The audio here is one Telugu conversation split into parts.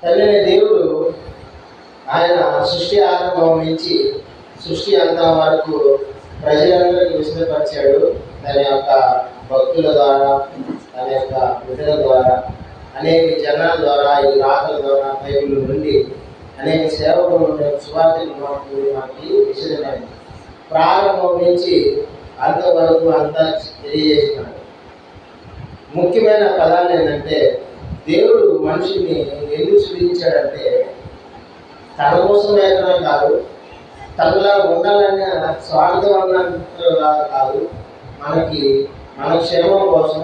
తండ్రి దేవుడు ఆయన సృష్టి ఆరంభం నుంచి సృష్టి అంతా వరకు ప్రజలందరికీ విశదపరిచాడు. తన యొక్క భక్తుల ద్వారా, తన యొక్క బిడ్డల ద్వారా, అనేక జనాల ద్వారా, ఈ రాతల ద్వారా, బైబిల్ నుండి అనేక సేవకులు సువార్తలు మనకి విశదమైంది. ప్రారంభం నుంచి అంతవరకు అంతా తెలియజేస్తున్నాడు. ముఖ్యమైన పదాలు ఏంటంటే, దేవుడు మనిషిని ఎందుకు సృష్టించాడంటే తన కోసం ఏదైనా కాదు, తనలా ఉండాలనే స్వార్థం అన్నట్టుగా కాదు, మన క్షేమం కోసం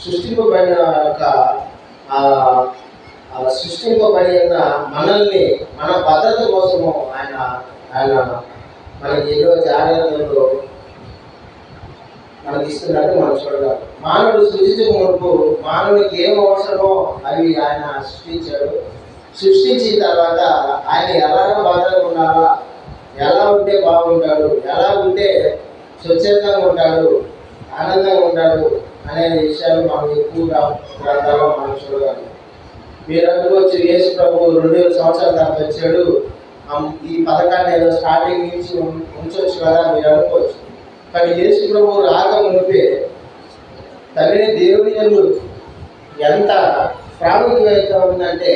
సృష్టింపబడిన యొక్క సృష్టింపబడిన మనల్ని మన భద్రత కోసము ఆయన మనకి ఎన్నో జాగ్రత్తలు మనకి ఇస్తున్నట్టు మనం చూడగలం. మానవుడు సృష్టించక మునుపు మానవుడికి ఏం అవసరమో అవి ఆయన సృష్టించాడు. సృష్టించిన తర్వాత ఆయన ఎలాగ భద్రత ఉండాలా, ఎలా ఉంటే బాగుంటాడు, ఎలా ఉంటే స్వచ్ఛందంగా ఉంటాడు, ఆనందంగా ఉంటాడు అనే విషయాలు మనం ఎక్కువగా గ్రంథాల్లో మనం చూడగలం. మీరు అనుకోవచ్చు, యేసు ప్రభు 2000 సంవత్సరాల తర్వాత వచ్చాడు, ఈ పథకాన్ని ఏదో స్టార్టింగ్ నుంచి ఉంచవచ్చు కదా మీరు అనుకోవచ్చు. కానీ యేసు ప్రభు రాక మునిపే తండ్రి దేవుని యందు ఎంత ప్రాముఖ్యత ఉందంటే,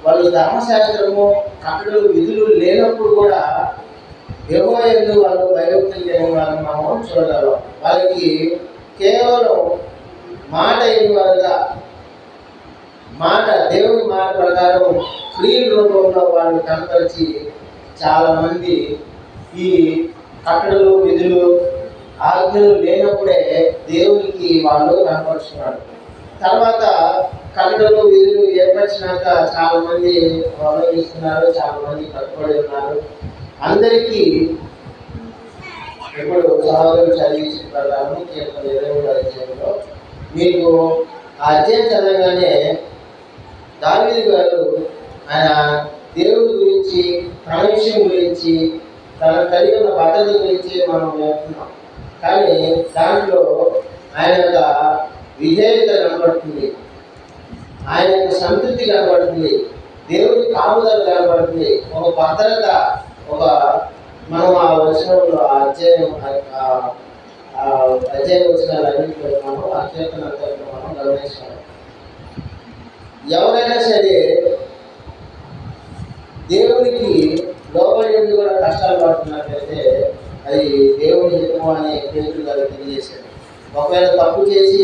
వాళ్ళు ధర్మశాస్త్రము కట్టడలు విధులు లేనప్పుడు కూడా యెహోవా యందు వాళ్ళు భయభక్తులు లేని వాళ్ళని మనం చూడగలం. వాళ్ళకి కేవలం మాట ఇవ్వాలిగా, దేవుని మాట ప్రకారం క్రియల రూపంలో వాళ్ళు కనపరిచి చాలామంది ఈ కట్టడలు విధులు ఆజ్ఞలు లేనప్పుడే దేవునికి వాళ్ళు కనపరుచున్నారు. తర్వాత కట్టడలు విధులు ఏర్పరిచినాక చాలామంది అవలంబిస్తున్నారు, చాలామంది కట్టుబడి ఉన్నారు. అందరికీ ఇప్పుడు సహోదరులు చదివించిన ప్రకారం కీర్తన 23వ అధ్యాయంలో మీకు ఆ అధ్యాయం చదవగానే దావీదు గారు ఆయన దేవుడి గురించి, తన విషయం గురించి, తన కలిగి ఉన్న భద్రత గురించి మనం నేర్చుకున్నాం. కానీ దాంట్లో ఆయన యొక్క విధేయత కనబడుతుంది, ఆయన యొక్క సంతృప్తి కనబడుతుంది, దేవుడి కాపుదల కనబడుతుంది, ఒక భద్రత, ఒక మనం ఆ వచనంలో అధ్యాయం వచనాలన్నింటిలో మనం ఆ కీర్తన అంతట్లో మనం గమనిస్తాం. ఎవరైనా సరే దేవునికి లోబడి కూడా కష్టాలు పడుతున్నట్లయితే అది దేవుని హితము అనే పేరు గారు తెలియజేశారు. ఒకవేళ తప్పు చేసి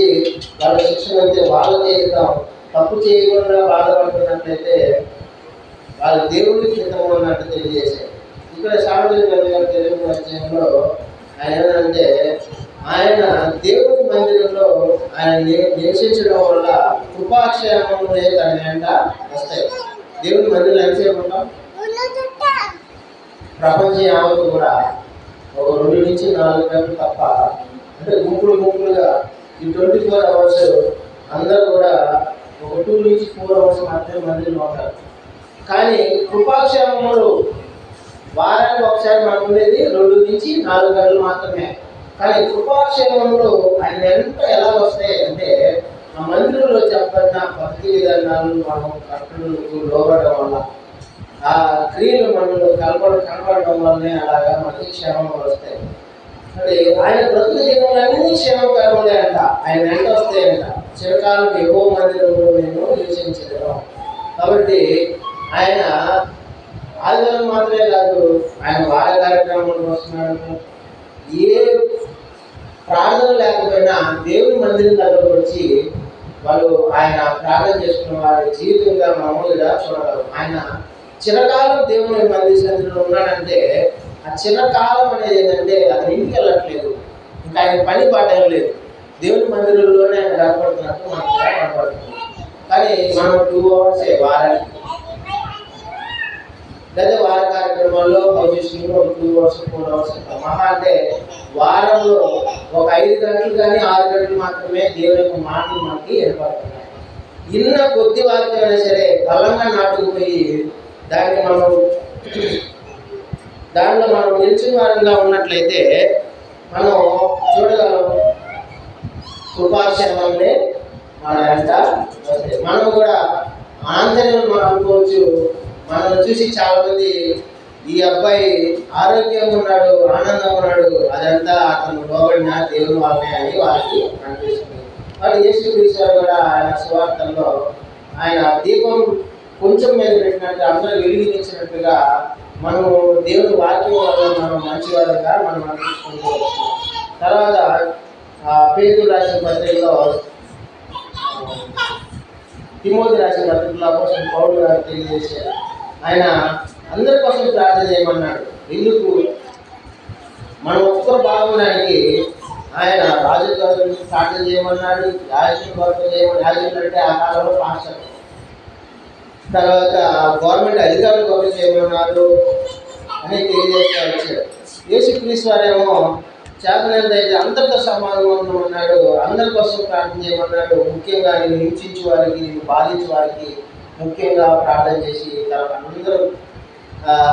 వాళ్ళ శిక్షణ అయితే వాళ్ళకే ఇస్తాం, తప్పు చేయకుండా బాధపడుతున్నట్లయితే వాళ్ళు దేవునికి హితము అన్నట్టు తెలియజేశారు. ఇక్కడ సామాజిక తెలుగు అధ్యాయంలో ఆయన ఏంటంటే, ఆయన దేవుని మందిరంలో ఆయన నివసించడం వల్ల కృపాక్షేమములే తన వెంట వస్తాయి. దేవుని మందిరంలో ఎంతసేపు ఉంటాం? ప్రపంచం యావత్తు కూడా ఒక 2 నుంచి 4 గంటలు తప్ప, అంటే గుంపులుగా ఈ 24 అవర్స్ అందరూ కూడా ఒక 2 నుంచి 4 అవర్స్ మాత్రమే మందిరంలో ఉంటారు. కానీ కృపాక్షేమములు వారానికి ఒకసారి మనం ఉండేది 2 నుంచి 4 గంటలు మాత్రమే. కానీ కృపాక్షేమంలో ఆయన ఎలా వస్తాయి అంటే, ఆ మందిరంలో చెప్పబడిన భక్తి విధానాలు మనం కట్టడలకు లోబడడం వల్ల, ఆ క్రియలు మనలో కనబడడం వల్లనే అలాగా మనకి క్షేమంగా వస్తాయి. అంటే ఆయన బ్రతుకు జీవనాలన్నీ క్షేమకరములే అంట, ఆయన వెంట వస్తాయంట. చిరకాలం యెహోవా మందిరంలో నేను నివసించడం. కాబట్టి ఆయన ఆదివారం మాత్రమే కాదు, ఆయన వార కార్యక్రమాలకు వస్తున్నాడు. ఏ ప్రార్థన లేకపోయినా దేవుని మందిరం దగ్గరకు వచ్చి వాళ్ళు ఆయన ప్రార్థన చేసుకున్న వారి జీవితంగా మామూలుగా చూడగలం. ఆయన చిరకాలం దేవుని మందిరంలో ఉన్నాడంటే, ఆ చిరకాలం అనేది ఏంటంటే అది ఇంటికి వెళ్ళట్లేదు, ఇంకా ఆయన పని పాటం లేదు, దేవుని మందిరంలోనే ఆయన కనపడుతున్నట్టు మనకు కనపడుతుంది. కానీ మనం 2 అవర్స్ వారానికి, లేదా వార కార్యక్రమాల్లో ఆబ్వియస్లీలో 2 అవర్స్ 4 అవర్స్ మహా అంటే వారంలో ఒక 5 గంటలు కానీ 6 గంటలు మాత్రమే దేవుని యొక్క మాటలు మనకి ఏర్పడుతున్నాయి. ఇన్న కొద్ది వాక్యమైనా సరే బలంగా నాటుకుపోయి దాంట్లో మనం నిలిచిన వారంగా ఉన్నట్లయితే మనం చూడగలం. కృపాక్షేమంలో మన వెంట మనం కూడా ఆంతర్యం మనం అనుకోవచ్చు. మనం చూసి చాలా మంది ఈ అబ్బాయి ఆరోగ్యంగా ఉన్నాడు, ఆనందంగా ఉన్నాడు, అదంతా అతను లోబడిన దేవుని వల్లనే అని వాళ్ళకి అనిపిస్తుంది. కాబట్టి యేసుక్రీస్తు కూడా ఆయన సువార్తల్లో ఆయన దీపం కొంచెం మీద పెట్టినట్టు అందరూ వెలిగించినట్టుగా మనము దేవుని వాక్యం వల్ల మనం మంచివారుగా మనం అనిపించుకుంటూ వస్తున్నాం. తర్వాత పేతురు రాసిన పత్రికలో, తిమోతి రాసిన పత్రికలో కోసం పౌలు గారు తెలియజేశారు. ఆయన అందరి కోసం ప్రార్థన చేయమన్నాడు. ఎందుకు? మనం ఒక్కరు బాగుండడానికి ఆయన రాజు గారు ప్రార్థన చేయమన్నాడు, యాజకుల కొరకు చేయమని. యాజకులు అంటే ఆ కాలంలో పాస్టర్. తర్వాత గవర్నమెంట్ అధికారుల కొరకు చేయమన్నారు అని తెలియజేస్తా వచ్చారు. యేసుక్రీస్తు వారేమో చేతనైతే అందరితో సమానంగా ఉన్నాడు, అందరి కోసం ప్రార్థన చేయమన్నాడు. ముఖ్యంగా నేను హింసించే వారికి, నేను బాధించే వారికి ముఖ్యంగా ప్రార్థన చేసి తర్వాత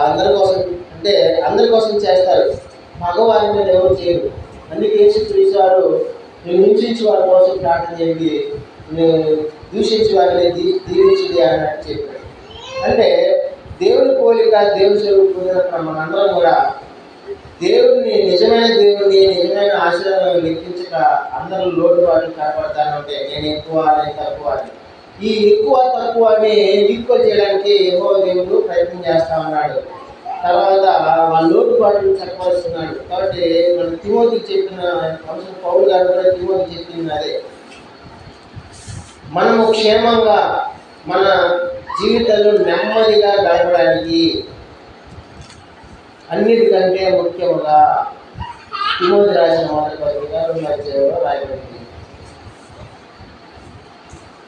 అందరి కోసం, అంటే అందరి కోసం చేస్తారు, మగవారి మీద ఎవరు చేయరు. అందుకే యేసుక్రీస్తు వారు నేను హింసించే వారి కోసం ప్రార్థన చేయండి, దూషించే వారిని దీవించింది అన్నట్టు చెప్పాడు. అంటే దేవుని పోలిక, దేవుని స్వరూపం మనందరం కూడా దేవుడిని, నిజమైన దేవుడిని, నిజమైన ఆశీర్వాదాలను లెక్కించక అందరూ లోటుపాట్లు కాపాడతానంటే నేను ఎక్కువ, నేను తక్కువ అని. ఈ ఎక్కువ తక్కువ అని ఈక్వల్ చేయడానికి యెహోవా దేవుడు ప్రయత్నం చేస్తా ఉన్నాడు. తర్వాత వాళ్ళ లోటుపాట్లు చెప్పవలస్తున్నాడు. కాబట్టి మన తిమోతికి చెప్పిన అవసరం, పౌలు గారు కూడా తిమోతికి చెప్పింది అదే. మనము క్షేమంగా మన జీవితంలో నెమ్మదిగా గడపడానికి అన్నిటికంటే ముఖ్యంగా తిమోతి రాసిన మొదటి పత్రిక 2 రాయబడింది.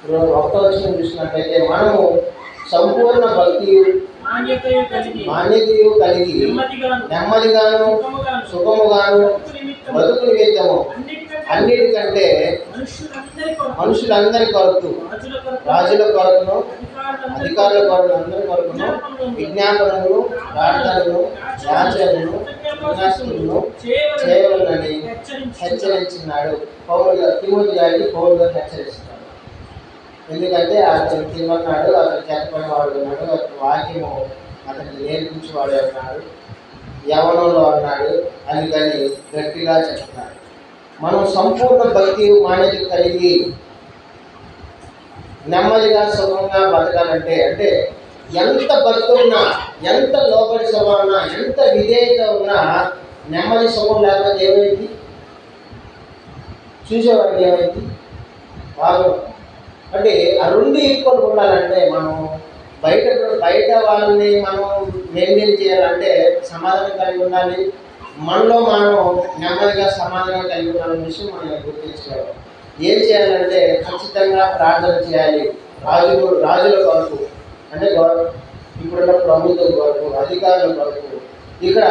1వ వచనం చూసినట్లయితే మనము సంపూర్ణ భక్తి మాన్యతయు కలిగి నెమ్మదిగాను సుఖముగాను బతుకు నిమిత్తము అన్నిటికంటే మనుషులందరి కొరకు, రాజుల కొరకును, అధికారుల కొరకు, అందరి కొరకును విజ్ఞాపనలను, ప్రార్థనలను, యాచనలను, విజ్ఞాపనలను చేయవలనని హెచ్చరించినాడు. తిమోతి గారికి పౌలు గారు హెచ్చరిస్తున్నాడు. ఎందుకంటే అతను తిమ్మన్నాడు, అతను చెప్పబడినవాడు ఉన్నాడు, అతను వాక్యము అతనికి నేర్పించేవాడు ఉన్నాడు, యవనంలో ఉన్నాడు, అందుకని గట్టిగా చెప్తున్నాడు. మనం సంపూర్ణ భక్తి మాన్యత కలిగి నెమ్మదిగా సుఖంగా బతకాలంటే, అంటే ఎంత భక్తి ఉన్నా, ఎంత లోబడి స్వభావం ఉన్నా, ఎంత విధేయత ఉన్నా నెమ్మది సుఖం లేకపోతే ఏమైంది? చూసేవాడికి ఏమైంది? బాగా. అంటే ఆ రెండు ఈక్వల్ ఉండాలంటే మనం బయట వాళ్ళని మనం మెయింటైన్ చేయాలంటే సమాధానం కలిగి ఉండాలి, మనలో మనం నెమ్మదిగా సమాధానం కలిగి ఉండాలనే విషయం మనం గుర్తించుకోవాలి. ఏం చేయాలంటే ఖచ్చితంగా ప్రార్థన చేయాలి. రాజుల కొరకు, అంటే ఇప్పుడున్న ప్రభుత్వం కొరకు, అధికారుల కొరకు. ఇక్కడ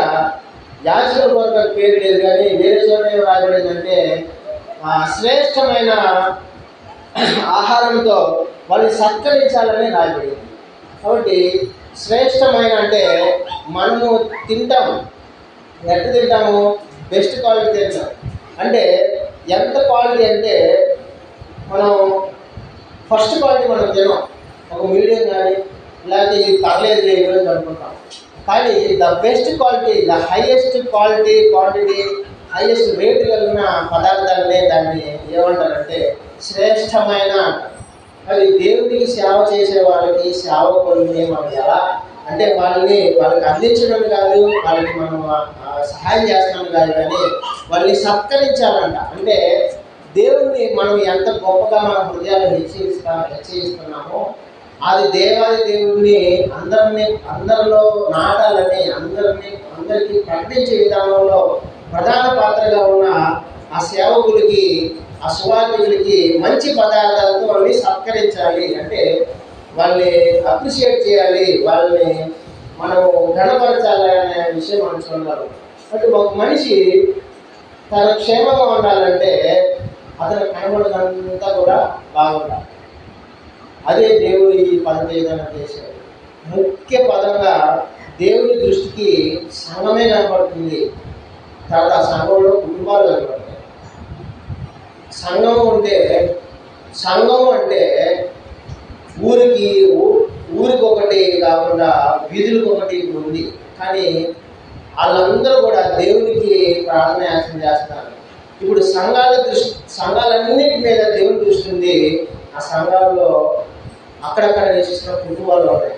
యాజకుల కొరకు పేరు లేదు, కానీ వేరే చోట ఏం రాయబడిందంటే శ్రేష్టమైన ఆహారంతో వాళ్ళని సత్కరించాలని రాయబడింది. కాబట్టి శ్రేష్టమైన అంటే మనము తింటాము, ఎట్లా తింటాము? బెస్ట్ క్వాలిటీ తింటాం. అంటే ఎంత క్వాలిటీ అంటే మనం ఫస్ట్ క్వాలిటీ మనం తినాం, ఒక మీడియం కానీ లేకపోతే ఇది పర్లేదు ఈరోజు అనుకుంటాం. కానీ the best quality, the highest quantity highest rate కలిగిన పదార్థాలనే దాన్ని ఏమంటారంటే శ్రేష్టమైన. అది దేవుడికి సేవ చేసే వాళ్ళకి, సేవకుల్ని మనం ఎలా అంటే వాళ్ళకి అందించడం కాదు, వాళ్ళకి మనం సహాయం చేస్తాం కాదు, కానీ వాళ్ళని సత్కరించాలంట. అంటే దేవుణ్ణి మనం ఎంత గొప్పగా మన హృదయాలు హెచ్చరిస్తున్నామో అది దేవాది దేవుణ్ణి అందరిలో నాటాలని, అందరికీ ప్రకటించే విధానంలో ప్రధాన పాత్రగా ఉన్న ఆ సేవకులకి, ఆ సువార్థికులకి మంచి పదార్థాలతో వాళ్ళని సత్కరించాలి. అంటే వాళ్ళని అప్రిషియేట్ చేయాలి, వాళ్ళని మనం ఘనపరచాలి అనే విషయం మనం చూడాలి. అంటే ఒక మనిషి తన క్షేమంగా ఉండాలంటే అతను కనబడదంతా కూడా బాగుండాలి. అదే దేవుడు ఈ పదం ఏదైనా చేశాడు. ముఖ్య పదంగా దేవుని దృష్టికి సంఘమే కనబడుతుంది. తర్వాత ఆ సంఘంలో కుటుంబాలు కనబడతాయి. సంఘం అంటే ఊరికి కాకుండా వీధులకు ఒకటి ఉంది. కానీ వాళ్ళందరూ కూడా దేవునికి ప్రార్థన చేస్తున్నారు. ఇప్పుడు సంఘాలన్నిటి మీద దేవుని దృష్టి ఉంది. ఆ సంఘాలలో అక్కడక్కడ నివసిస్తున్న కుటుంబాలు ఉన్నాయి.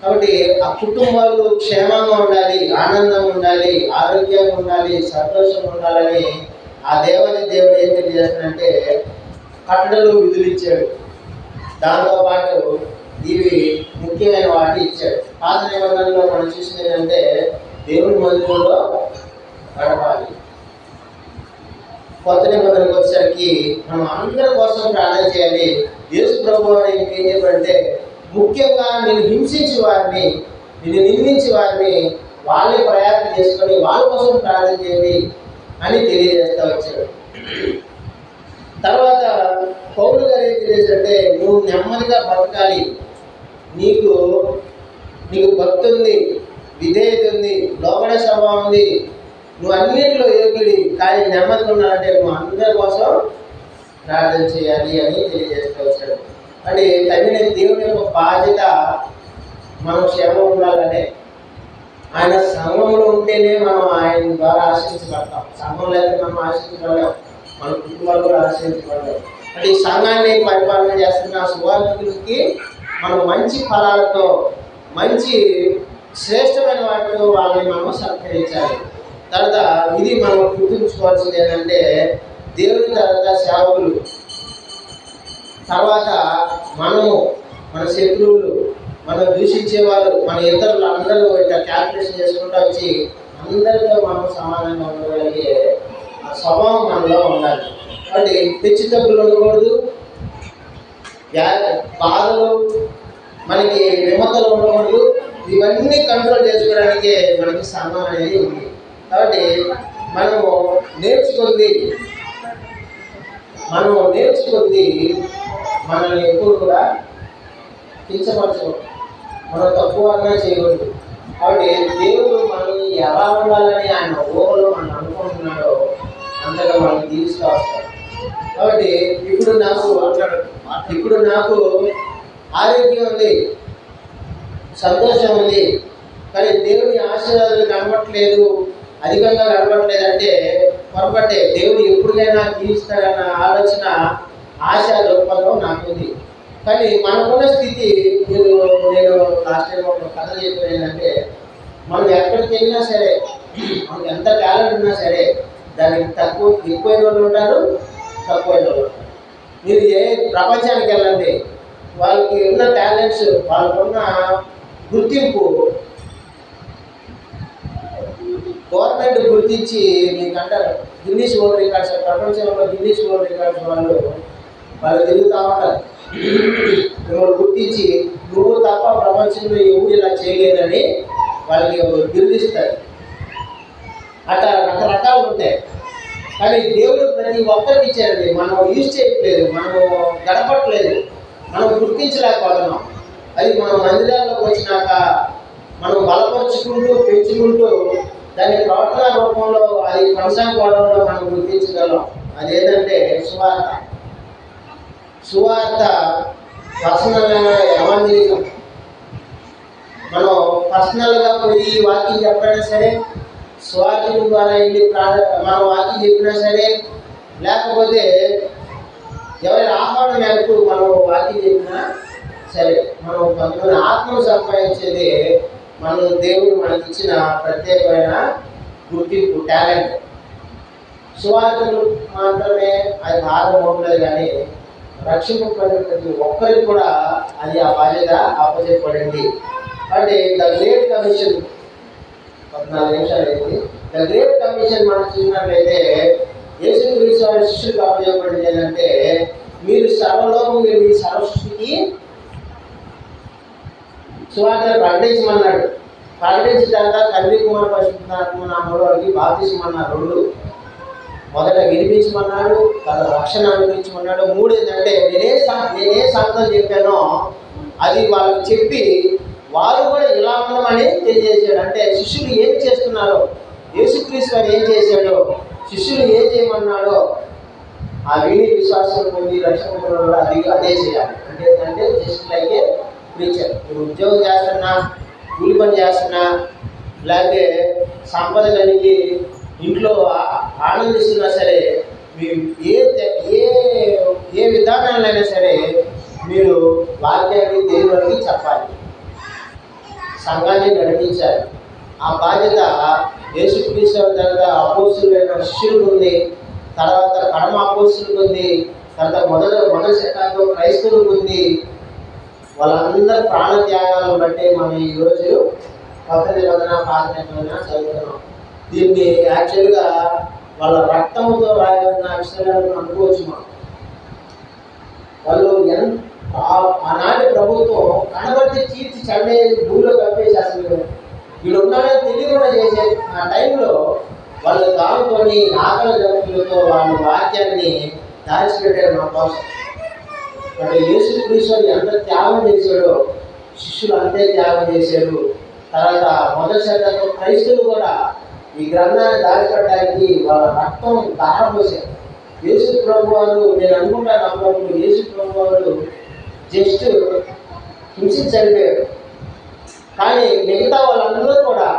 కాబట్టి ఆ కుటుంబాలు క్షేమంగా ఉండాలి, ఆనందంగా ఉండాలి, ఆరోగ్యంగా ఉండాలి, సంతోషంగా ఉండాలని ఆ దేవుడు ఏం తెలియజేస్తాడంటే కట్టడలు విధులు ఇచ్చాడు. దాంతోపాటు ఇవి ముఖ్యమైన వాటి ఇచ్చాడు. పాత నిబంధనలో మనం చూసింది ఏంటంటే దేవుని మందిరంలో గడపాలి. కొత్త నిబంధనకు వచ్చేసరికి మనం అందరి కోసం ప్రార్థన చేయాలి. యేసు ప్రభువు ఏం చెప్పాడంటే ముఖ్యంగా నేను హింసించి వారిని, నేను నిందించి వారిని వాళ్ళే ప్రయాణం చేసుకొని వాళ్ళ కోసం ప్రార్థన చేయండి అని తెలియజేస్తూ వచ్చాడు. తర్వాత పౌలు గారు ఏం తెలియజేస్తే నువ్వు నెమ్మదిగా బతకాలి, నీకు భక్తి ఉంది, విధేయత ఉంది, లోపడే స్వభావం ఉంది, నువ్వు అన్నింటిలో యోగ్యుడి, కానీ నెమ్మదిగా ఉన్నానంటే నువ్వు అందరి కోసం ప్రార్థన చేయాలి అని తెలియజేస్తూ వచ్చాడు. అంటే తగిన దేవుని యొక్క బాధ్యత మనం క్షేమం ఉండాలనే. ఆయన సంఘంలో ఉంటేనే మనం ఆయన ద్వారా ఆశ్రయించబడతాం. సంఘంలో అయితే మనం ఆశ్రయించబడలేం, మన కుటుంబాలు కూడా ఆశ్రయించబడలేం. అంటే ఈ సంఘాన్ని పరిపాలన చేస్తున్న సువార్థులకి మనం మంచి ఫలాలతో, మంచి శ్రేష్టమైన వాటితో వాళ్ళని మనం సత్కరించాలి. తర్వాత ఇది మనం గుర్తుంచుకోవాల్సింది ఏంటంటే దేవుని తర్వాత సేవకులు, తర్వాత మనము, మన శత్రువులు, మనం దూషించేవారు, మన ఇతరులు అందరూ ఇట్లా క్యాల్కులేషన్ చేసుకుంటూ వచ్చి అందరితో మనం సమానంగా ఉండగలిగే స్వభావం మనలో ఉండాలి. కాబట్టి హెచ్చుతగ్గులు ఉండకూడదు, బాధలు, మనకి విమతలు ఉండకూడదు. ఇవన్నీ కంట్రోల్ చేసుకోవడానికి మనకి సంఘం అనేది ఉంది. కాబట్టి మనము నేర్చుకుంది మనల్ని ఎప్పుడు కూడా కించపరచకూడదు, మనం తక్కువ చేయకూడదు. కాబట్టి దేవుడు మనల్ని ఎలా ఉండాలని ఆయన ఊహలో మనం అనుకుంటున్నాడో అంతగా మనం తీరుస్తూ వస్తాడు. కాబట్టి ఇప్పుడు నాకు ఆరోగ్యం ఉంది, సంతోషం ఉంది, కానీ దేవుని ఆశీర్వాదాలు కనబట్టలేదు, అధికంగా కనబడలేదంటే పొరపట్టే. దేవుడు ఎప్పుడైనా తీరుస్తాడన్న ఆలోచన, ఆశ, దృక్పథం నాకుంది. కానీ మనకున్న స్థితి, నేను లాస్ట్ టైం ఒక కథ చెప్పాను ఏంటంటే మనం ఎక్కడికి వెళ్ళినా సరే, మనకు ఎంత టాలెంట్ ఉన్నా సరే దానికి ఎక్కువైన వాళ్ళు ఉంటారు, తక్కువైన వాళ్ళు ఉంటారు. మీరు ప్రపంచానికి వెళ్ళండి, వాళ్ళకి ఉన్న టాలెంట్స్, వాళ్ళకున్న గుర్తింపు గవర్నమెంట్ గుర్తించి మీకంటారు గిన్నీస్ వరల్డ్ రికార్డ్స్, ప్రపంచంలో గిన్నీస్ వరల్డ్ రికార్డ్స్ వాళ్ళు తిరుగుతూ ఉంటారు. మిమ్మల్ని గుర్తించి నువ్వు తప్ప ప్రపంచంలో ఎవరు ఇలా చేయలేదని వాళ్ళకి గుర్తిస్తారు. అట్లా రకరకాలు ఉంటాయి. కానీ దేవుడు ప్రతి ఒక్కరికి ఇచ్చారండి, మనం యూజ్ చేయట్లేదు, మనం గడపట్లేదు, మనం గుర్తించలేకపోతున్నాం. అది మనం మందిరాల్లోకి వచ్చినాక మనం బలపరుచుకుంటూ, పెంచుకుంటూ దాని ప్రవర్తన రూపంలో అది కొనసాగిపోవడంలో మనం గుర్తించగలం. అదేంటంటే సువార్త పర్సనల్ ఎవాంజలిజం. మనం పర్సనల్గా పోయి వాక్యం చెప్పైనా సరే, స్వార్థం ద్వారా వెళ్ళి మనం వాక్యం చెప్పినా సరే, లేకపోతే ఎవరి ఆహ్వానం మేరకు మనం వాక్యం చెప్పినా సరే, మనం కొంతమంది ఆత్మను సంపాదించేది మనం దేవుడు మనకి ఇచ్చిన ప్రత్యేకమైన గుర్తింపు, టాలెంట్. సువార్తలు మాత్రమే అది భారం ఉండలేదు, కానీ రక్షింపబడిన ప్రతి ఒక్కరికి కూడా అది ఆ బాధ్యత అప్పచెప్పబడింది. అంటే ద గ్రేట్ కమిషన్ 14 నిమిషాలు అయింది. ద గ్రేట్ కమిషన్ మనం చూసినట్లయితే యేసుక్రీస్తు వారి శిష్యులకు అప్పచెప్పబడింది ఏంటంటే మీరు సర్వలోకం వెళ్ళి సర్వసృష్టికి సువార్తను ప్రకటించమన్నాడు. ప్రకటించిన తర్వాత తండ్రి, కుమార, పరిశుద్ధాత్మ నామములో వారికి బాప్తిస్మన్నారు. 2 మొదట వినిపించమన్నాడు, తర్వాత రక్షణ అనుభవించమన్నాడు. 3 ఏంటంటే నేనే సంగతం చెప్పానో అది వాళ్ళకి చెప్పి వారు కూడా ఇలా ఉండమని తెలియజేశాడు. అంటే శిష్యులు ఏం చేస్తున్నారో, యేసుక్రీస్తు వారు ఏం చేశాడో, శిష్యులు ఏం చేయమన్నాడో ఆ విని విశ్వాసం పొంది రక్షణ కూడా అదే చేయాలి. అంటే ఏంటంటే జస్ట్ లైక్ ఏ ప్రీచర్. నువ్వు ఉద్యోగం చేస్తున్నా, కూలి పని చేస్తున్నా, లేకపోతే సంపద కలిగి ఇంట్లో ఆనందిస్తున్నా సరే, మీరు ఏ ఏ విధానాలైనా సరే మీరు వాక్యాన్ని దేవుడికి చెప్పాలి, సంఘాన్ని నడిపించాలి. ఆ బాధ్యత యేసుక్రీస్తు తర్వాత అపోస్తులైన శిష్యులకు ఉంది, తర్వాత కడమ అపోస్తులకు ఉంది, తర్వాత మొదటి శతాబ్దం క్రైస్తవులకు ఉంది. వాళ్ళందరి ప్రాణ త్యాగాలను బట్టి మనం ఈరోజు కొత్త నిబంధన పాత నిబంధన చదువుతున్నాం. దీన్ని యాక్చువల్గా వాళ్ళ రక్తంతో రాయబడిన అక్షరాలను అనుకోవచ్చు. వాళ్ళు ఆనాటి ప్రభుత్వం కనబడితే చీర్చి చండే భూమిలో కప్పేసి అసలు వీళ్ళు ఉన్నారని తెలియకుండా చేసే ఆ టైంలో వాళ్ళు దాముకొని ఆకలి జంతువులతో వాళ్ళ వాక్యాన్ని దాచిపెట్టారు మన కోసం. అంటే యేసుక్రీస్తు ఎంత త్యాగం చేశాడో శిష్యులు అంతే త్యాగం చేశారు. తర్వాత మొదటి శతాబ్దంలో క్రైస్తవులు కూడా ఈ గ్రంథాన్ని దాచిపెట్టడానికి వాళ్ళ రక్తం దారపోసారు. యేసు ప్రభు వారు, నేను అనుకుంటాను అప్పుడప్పుడు యేసు ప్రభు వారు జస్ట్ హింసించడిపోయారు. కానీ మిగతా వాళ్ళందరూ కూడా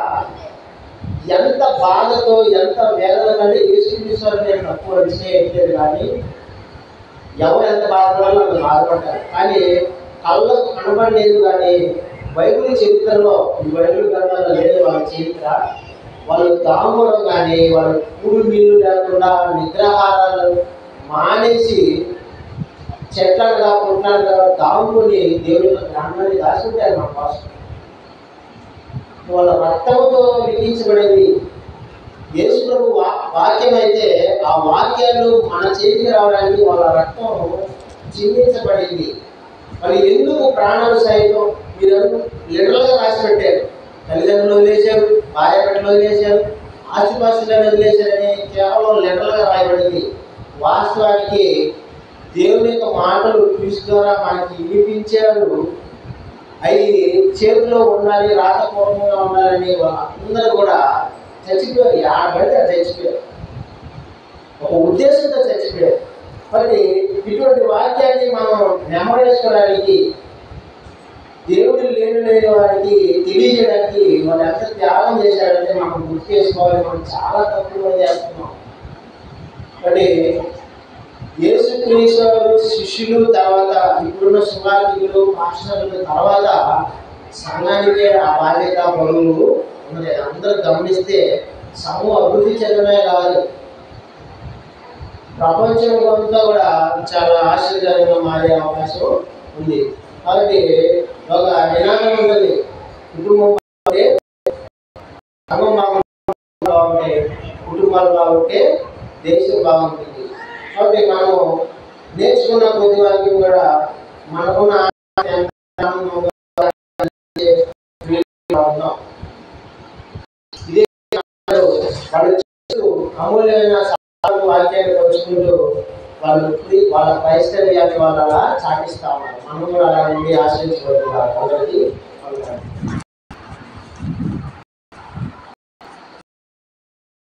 ఎంత బాధతో ఎంత వేదన కంటే యేసుక్రీస్తు నేను తక్కువ చేయట్లేదు, కానీ ఎవరు ఎంత బాధపడాలో అంత బాధపడ్డారు. కానీ కళ్ళకు కనబడలేదు. కానీ బైబిల్ చరిత్రలో, ఈ బైబిల్ గ్రంథాల్లో లేదు వాళ్ళ చరిత్ర. వాళ్ళు దాములో కానీ వాళ్ళు కూడు నీళ్ళు లేకుండా నిద్రాహారాలు మానేసి చెట్లగా పుట్టినగా దాముని దేవుని గ్రంథాన్ని దాచుకుంటారు మన కోసం. వాళ్ళ రక్తంతో లిఖించబడింది. యేసు ప్రభు వాక్యం అయితే ఆ వాక్యాలు మన చేతికి రావడానికి వాళ్ళ రక్తం చిందించబడింది. మరి ఎందుకు ప్రాణాలు సైతం మీరు లిటరల్గా రాసి పెట్టారు. తల్లిదండ్రులు వదిలేశారు, భార్య బిడ్డలు వదిలేశారు, ఆస్తిపాస్తులను వదిలేశారని కేవలం లిటరల్గా రాయబడింది. వాస్తవానికి దేవుని యొక్క మాటలు క్రీస్తు ద్వారా మనకి వినిపించారు. అవి చేతిలో ఉండాలి, రాతపూర్వకంగా ఉండాలని అందరూ కూడా చచ్చిపోయారు. ఆడబడితే చచ్చిపోయారు, ఒక ఉద్దేశంతో చచ్చిపోయారు. మరి ఇటువంటి వాక్యాన్ని మనం నెమ్మరేసుకోవడానికి, దేవుడు లేని వారికి తెలియజేయడానికి వాళ్ళు ఎంత త్యాగం చేశారంటే మనం గుర్తు చేసుకోవాలి. మనం చాలా తక్కువ చేస్తున్నాం. కాబట్టి యేసుక్రీస్తు శిష్యులు తర్వాత ఇప్పుడున్న సువార్థికులు పాస్టర్ల తర్వాత సంఘానికే ఆ బాధ్యత బరువులు ఉన్నది. అందరూ గమనిస్తే సమూహ అభివృద్ధి చెందడమే కాదు, ప్రపంచం అంతా కూడా చాలా ఆశ్చర్యకరంగా మారే అవకాశం ఉంది. కాబట్టి ఒక నినాదం ఉంటుంది, కుటుంబం బాగుంటే సంఘం బాగుంటే, కుటుంబాలు బాగుంటే దేశం బాగుంటుంది. కాబట్టి మనం నేర్చుకున్న ప్రతి వాక్యం కూడా మనకున్న ఇదే వాళ్ళు అమూల్యమైన వాక్యాన్ని పంచుకుంటూ వాళ్ళ క్రైస్తవ్యాన్ని వాళ్ళ చాటిస్తా ఉన్నారు. మనం కూడా అలా నుండి ఆశ్రయించబడుతున్నారు. అందరికీ